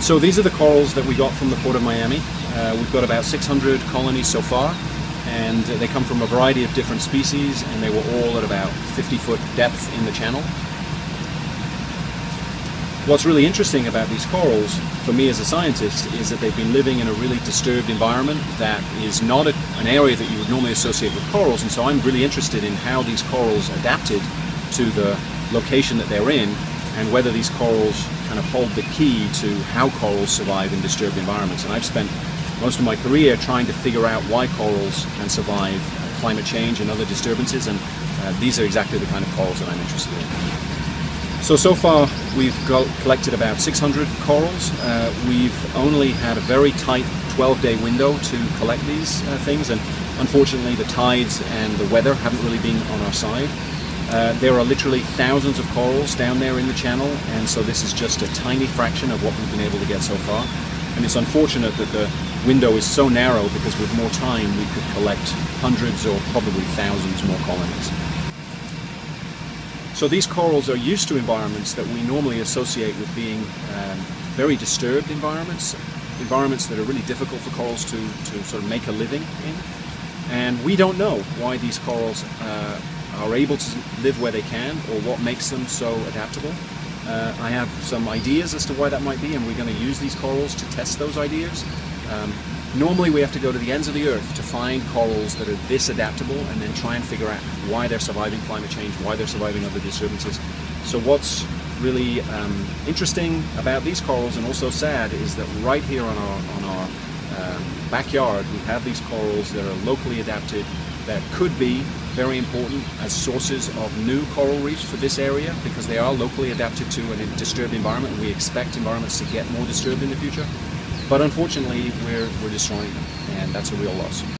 So these are the corals that we got from the Port of Miami. We've got about 600 colonies so far, and they come from a variety of different species, and they were all at about 50-foot depth in the channel. What's really interesting about these corals, for me as a scientist, is that they've been living in a really disturbed environment that is not an area that you would normally associate with corals, and so I'm really interested in how these corals adapted to the location that they're in, and whether these corals kind of hold the key to how corals survive in disturbed environments. And I've spent most of my career trying to figure out why corals can survive climate change and other disturbances, and these are exactly the kind of corals that I'm interested in. So far we've collected about 600 corals. We've only had a very tight 12-day window to collect these things, and unfortunately the tides and the weather haven't really been on our side. There are literally thousands of corals down there in the channel, and so this is just a tiny fraction of what we've been able to get so far. And it's unfortunate that the window is so narrow, because with more time we could collect hundreds or probably thousands more colonies. So these corals are used to environments that we normally associate with being very disturbed environments that are really difficult for corals to sort of make a living in. And we don't know why these corals are able to live where they can, or what makes them so adaptable. I have some ideas as to why that might be, and we're going to use these corals to test those ideas. Normally we have to go to the ends of the earth to find corals that are this adaptable, and then try and figure out why they're surviving climate change, why they're surviving other disturbances. So what's really interesting about these corals, and also sad, is that right here on our backyard we have these corals that are locally adapted, that could be very important as sources of new coral reefs for this area, because they are locally adapted to a disturbed environment, and we expect environments to get more disturbed in the future. But unfortunately we're destroying them, and that's a real loss.